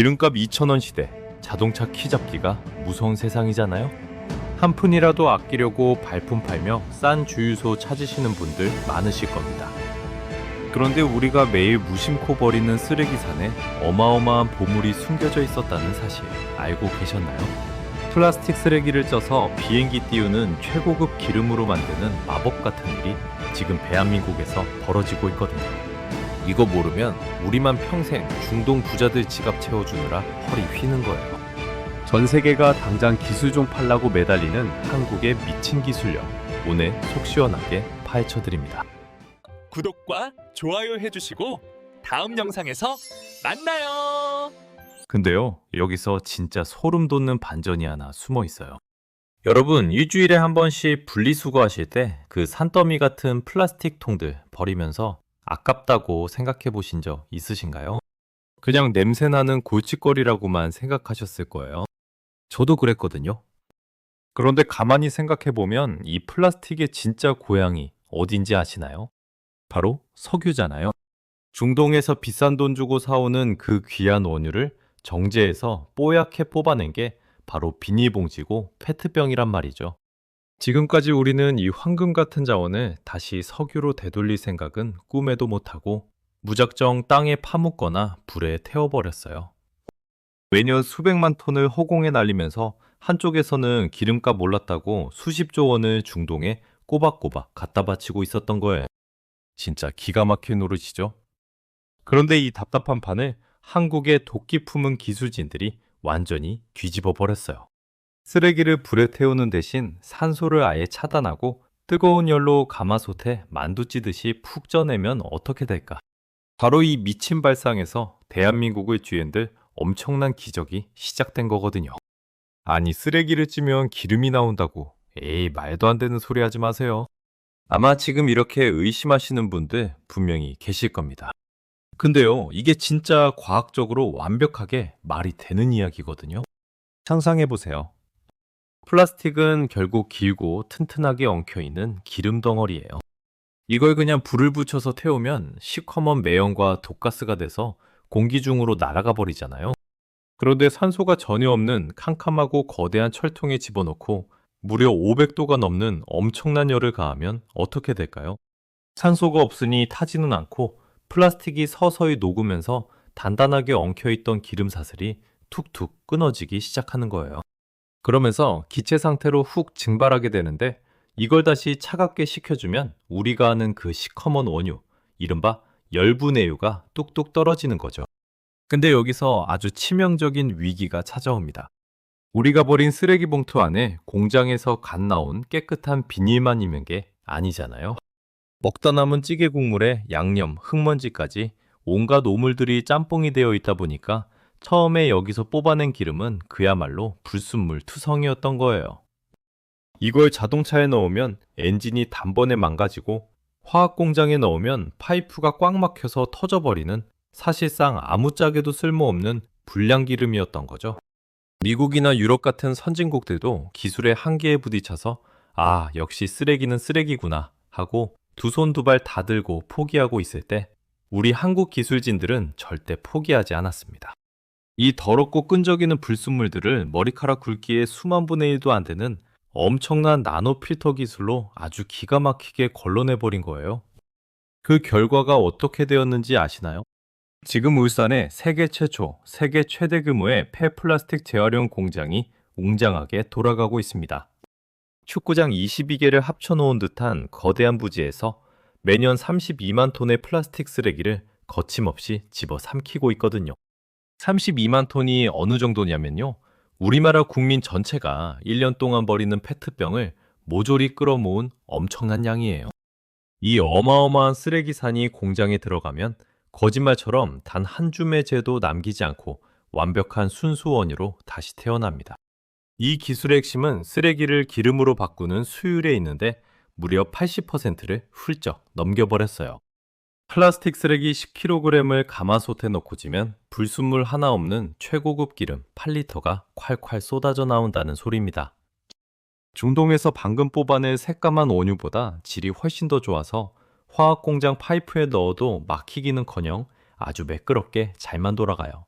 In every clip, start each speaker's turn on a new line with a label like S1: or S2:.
S1: 기름값 2,000원 시대, 자동차 키 잡기가 무서운 세상이잖아요. 한 푼이라도 아끼려고 발품 팔며 싼 주유소 찾으시는 분들 많으실 겁니다. 그런데 우리가 매일 무심코 버리는 쓰레기산에 어마어마한 보물이 숨겨져 있었다는 사실 알고 계셨나요? 플라스틱 쓰레기를 쪄서 비행기 띄우는 최고급 기름으로 만드는 마법 같은 일이 지금 대한민국에서 벌어지고 있거든요. 이거 모르면 우리만 평생 중동 부자들 지갑 채워주느라 허리 휘는 거예요. 전 세계가 당장 기술 좀 팔라고 매달리는 한국의 미친 기술력, 오늘 속 시원하게 파헤쳐드립니다.
S2: 구독과 좋아요 해주시고 다음 영상에서 만나요.
S1: 근데요, 여기서 진짜 소름 돋는 반전이 하나 숨어 있어요. 여러분, 일주일에 한 번씩 분리수거하실 때 그 산더미 같은 플라스틱 통들 버리면서 아깝다고 생각해 보신 적 있으신가요? 그냥 냄새나는 골칫거리라고만 생각하셨을 거예요. 저도 그랬거든요. 그런데 가만히 생각해 보면 이 플라스틱의 진짜 고향이 어딘지 아시나요? 바로 석유잖아요. 중동에서 비싼 돈 주고 사오는 그 귀한 원유를 정제해서 뽀얗게 뽑아낸 게 바로 비닐봉지고 페트병이란 말이죠. 지금까지 우리는 이 황금 같은 자원을 다시 석유로 되돌릴 생각은 꿈에도 못하고 무작정 땅에 파묻거나 불에 태워버렸어요. 매년 수백만 톤을 허공에 날리면서 한쪽에서는 기름값 올랐다고 수십조 원을 중동에 꼬박꼬박 갖다 바치고 있었던 거예요. 진짜 기가 막힌 노릇이죠. 그런데 이 답답한 판을 한국의 도끼 품은 기술진들이 완전히 뒤집어 버렸어요. 쓰레기를 불에 태우는 대신 산소를 아예 차단하고 뜨거운 열로 가마솥에 만두 찌듯이 푹 쪄내면 어떻게 될까? 바로 이 미친 발상에서 대한민국의 주인들 엄청난 기적이 시작된 거거든요. 아니, 쓰레기를 찌면 기름이 나온다고. 에이, 말도 안 되는 소리 하지 마세요. 아마 지금 이렇게 의심하시는 분들 분명히 계실 겁니다. 근데요, 이게 진짜 과학적으로 완벽하게 말이 되는 이야기거든요. 상상해보세요. 플라스틱은 결국 길고 튼튼하게 엉켜있는 기름 덩어리예요. 이걸 그냥 불을 붙여서 태우면 시커먼 매연과 독가스가 돼서 공기 중으로 날아가 버리잖아요. 그런데 산소가 전혀 없는 캄캄하고 거대한 철통에 집어넣고 무려 500도가 넘는 엄청난 열을 가하면 어떻게 될까요? 산소가 없으니 타지는 않고 플라스틱이 서서히 녹으면서 단단하게 엉켜있던 기름 사슬이 툭툭 끊어지기 시작하는 거예요. 그러면서 기체 상태로 훅 증발하게 되는데 이걸 다시 차갑게 식혀주면 우리가 아는 그 시커먼 원유, 이른바 열분해유가 뚝뚝 떨어지는 거죠. 근데 여기서 아주 치명적인 위기가 찾아옵니다. 우리가 버린 쓰레기 봉투 안에 공장에서 갓 나온 깨끗한 비닐만 있는 게 아니잖아요. 먹다 남은 찌개 국물에 양념, 흙먼지까지 온갖 오물들이 짬뽕이 되어 있다 보니까 처음에 여기서 뽑아낸 기름은 그야말로 불순물 투성이었던 거예요. 이걸 자동차에 넣으면 엔진이 단번에 망가지고 화학 공장에 넣으면 파이프가 꽉 막혀서 터져버리는 사실상 아무짝에도 쓸모없는 불량 기름이었던 거죠. 미국이나 유럽 같은 선진국들도 기술의 한계에 부딪혀서 아, 역시 쓰레기는 쓰레기구나 하고 두 손 두 발 다 들고 포기하고 있을 때 우리 한국 기술진들은 절대 포기하지 않았습니다. 이 더럽고 끈적이는 불순물들을 머리카락 굵기의 수만 분의 1도 안 되는 엄청난 나노 필터 기술로 아주 기가 막히게 걸러내버린 거예요. 그 결과가 어떻게 되었는지 아시나요? 지금 울산에 세계 최초, 세계 최대 규모의 폐플라스틱 재활용 공장이 웅장하게 돌아가고 있습니다. 축구장 22개를 합쳐놓은 듯한 거대한 부지에서 매년 32만 톤의 플라스틱 쓰레기를 거침없이 집어삼키고 있거든요. 32만 톤이 어느 정도냐면요. 우리나라 국민 전체가 1년 동안 버리는 페트병을 모조리 끌어모은 엄청난 양이에요. 이 어마어마한 쓰레기산이 공장에 들어가면 거짓말처럼 단 한 줌의 재도 남기지 않고 완벽한 순수 원유로 다시 태어납니다. 이 기술의 핵심은 쓰레기를 기름으로 바꾸는 수율에 있는데 무려 80%를 훌쩍 넘겨버렸어요. 플라스틱 쓰레기 10kg을 가마솥에 넣고 지면 불순물 하나 없는 최고급 기름 8리터가 콸콸 쏟아져 나온다는 소리입니다. 중동에서 방금 뽑아낸 새까만 원유보다 질이 훨씬 더 좋아서 화학공장 파이프에 넣어도 막히기는커녕 아주 매끄럽게 잘만 돌아가요.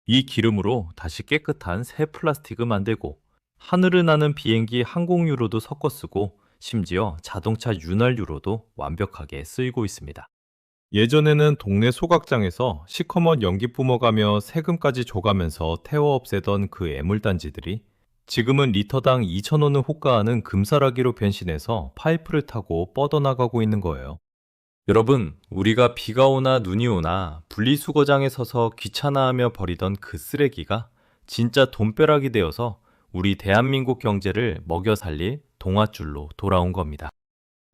S1: 이 기름으로 다시 깨끗한 새 플라스틱을 만들고 하늘을 나는 비행기 항공유로도 섞어 쓰고 심지어 자동차 윤활유로도 완벽하게 쓰이고 있습니다. 예전에는 동네 소각장에서 시커먼 연기 뿜어가며 세금까지 줘가면서 태워 없애던 그 애물단지들이 지금은 리터당 2,000원을 호가하는 금사라기로 변신해서 파이프를 타고 뻗어나가고 있는 거예요. 여러분, 우리가 비가 오나 눈이 오나 분리수거장에 서서 귀찮아하며 버리던 그 쓰레기가 진짜 돈벼락이 되어서 우리 대한민국 경제를 먹여 살릴 동아줄로 돌아온 겁니다.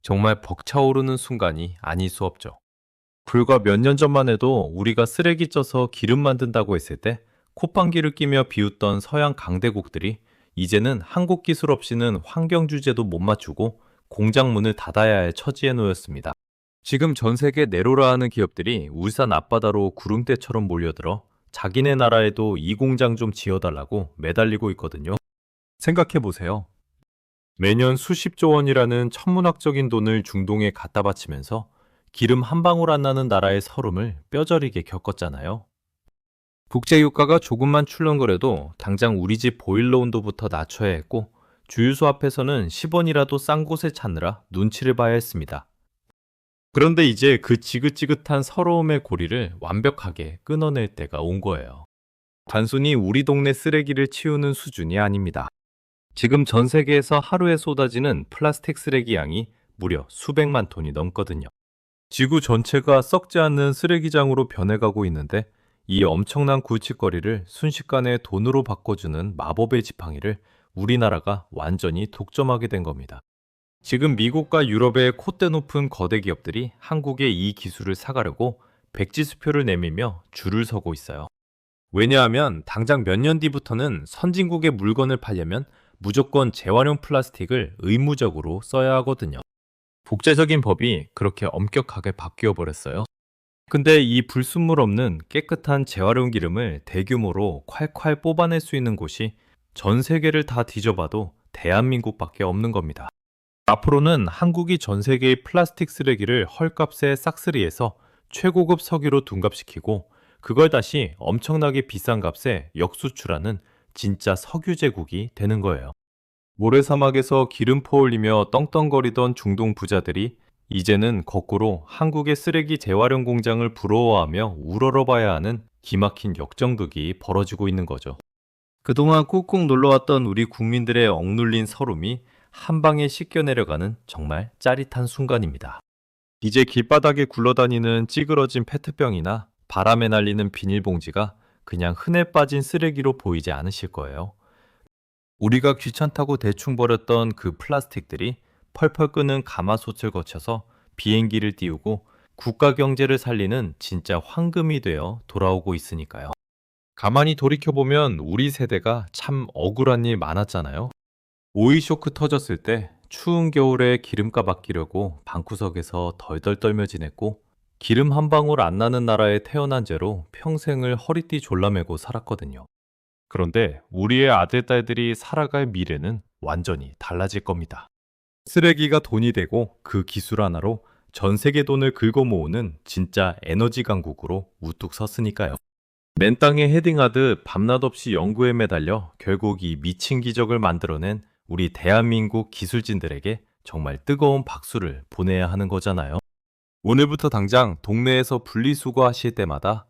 S1: 정말 벅차오르는 순간이 아닐 수 없죠. 불과 몇 년 전만 해도 우리가 쓰레기 쪄서 기름 만든다고 했을 때 콧방귀를 끼며 비웃던 서양 강대국들이 이제는 한국 기술 없이는 환경 주제도 못 맞추고 공장 문을 닫아야 할 처지에 놓였습니다. 지금 전 세계 내로라 하는 기업들이 울산 앞바다로 구름대처럼 몰려들어 자기네 나라에도 이 공장 좀 지어달라고 매달리고 있거든요. 생각해보세요. 매년 수십조 원이라는 천문학적인 돈을 중동에 갖다 바치면서 기름 한 방울 안 나는 나라의 서름을 뼈저리게 겪었잖아요. 국제유가가 조금만 출렁거려도 당장 우리 집 보일러 온도부터 낮춰야 했고 주유소 앞에서는 10원이라도 싼 곳을 찾느라 눈치를 봐야 했습니다. 그런데 이제 그 지긋지긋한 서러움의 고리를 완벽하게 끊어낼 때가 온 거예요. 단순히 우리 동네 쓰레기를 치우는 수준이 아닙니다. 지금 전 세계에서 하루에 쏟아지는 플라스틱 쓰레기 양이 무려 수백만 톤이 넘거든요. 지구 전체가 썩지 않는 쓰레기장으로 변해가고 있는데 이 엄청난 굴칫거리를 순식간에 돈으로 바꿔주는 마법의 지팡이를 우리나라가 완전히 독점하게 된 겁니다. 지금 미국과 유럽의 콧대 높은 거대 기업들이 한국의 이 기술을 사가려고 백지수표를 내밀며 줄을 서고 있어요. 왜냐하면 당장 몇 년 뒤부터는 선진국의 물건을 팔려면 무조건 재활용 플라스틱을 의무적으로 써야 하거든요. 국제적인 법이 그렇게 엄격하게 바뀌어 버렸어요. 근데 이 불순물 없는 깨끗한 재활용 기름을 대규모로 콸콸 뽑아낼 수 있는 곳이 전 세계를 다 뒤져봐도 대한민국밖에 없는 겁니다. 앞으로는 한국이 전 세계의 플라스틱 쓰레기를 헐값에 싹쓸이해서 최고급 석유로 둔갑시키고 그걸 다시 엄청나게 비싼 값에 역수출하는 진짜 석유 제국이 되는 거예요. 모래사막에서 기름 퍼올리며 떵떵거리던 중동 부자들이 이제는 거꾸로 한국의 쓰레기 재활용 공장을 부러워하며 우러러봐야 하는 기막힌 역전극이 벌어지고 있는 거죠. 그동안 꾹꾹 눌러왔던 우리 국민들의 억눌린 서름이 한 방에 씻겨내려가는 정말 짜릿한 순간입니다. 이제 길바닥에 굴러다니는 찌그러진 페트병이나 바람에 날리는 비닐봉지가 그냥 흔해 빠진 쓰레기로 보이지 않으실 거예요. 우리가 귀찮다고 대충 버렸던 그 플라스틱들이 펄펄 끄는 가마솥을 거쳐서 비행기를 띄우고 국가 경제를 살리는 진짜 황금이 되어 돌아오고 있으니까요. 가만히 돌이켜보면 우리 세대가 참 억울한 일 많았잖아요. 오일 쇼크 터졌을 때 추운 겨울에 기름값 아끼려고 방구석에서 덜덜 떨며 지냈고 기름 한 방울 안 나는 나라에 태어난 죄로 평생을 허리띠 졸라매고 살았거든요. 그런데 우리의 아들, 딸들이 살아갈 미래는 완전히 달라질 겁니다. 쓰레기가 돈이 되고 그 기술 하나로 전 세계 돈을 긁어 모으는 진짜 에너지 강국으로 우뚝 섰으니까요. 맨 땅에 헤딩하듯 밤낮 없이 연구에 매달려 결국 이 미친 기적을 만들어낸 우리 대한민국 기술진들에게 정말 뜨거운 박수를 보내야 하는 거잖아요. 오늘부터 당장 동네에서 분리수거 하실 때마다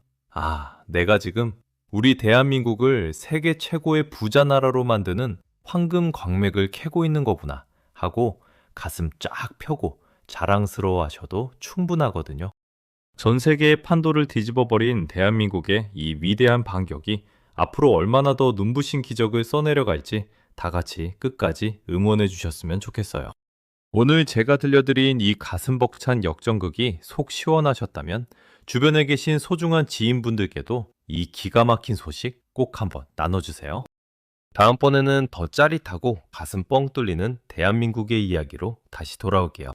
S1: 내가 지금 우리 대한민국을 세계 최고의 부자 나라로 만드는 황금 광맥을 캐고 있는 거구나 하고 가슴 쫙 펴고 자랑스러워 하셔도 충분하거든요. 전 세계의 판도를 뒤집어버린 대한민국의 이 위대한 반격이 앞으로 얼마나 더 눈부신 기적을 써내려갈지 다 같이 끝까지 응원해 주셨으면 좋겠어요. 오늘 제가 들려드린 이 가슴 벅찬 역전극이 속 시원하셨다면 주변에 계신 소중한 지인분들께도 이 기가 막힌 소식 꼭 한번 나눠주세요. 다음번에는 더 짜릿하고 가슴 뻥 뚫리는 대한민국의 이야기로 다시 돌아올게요.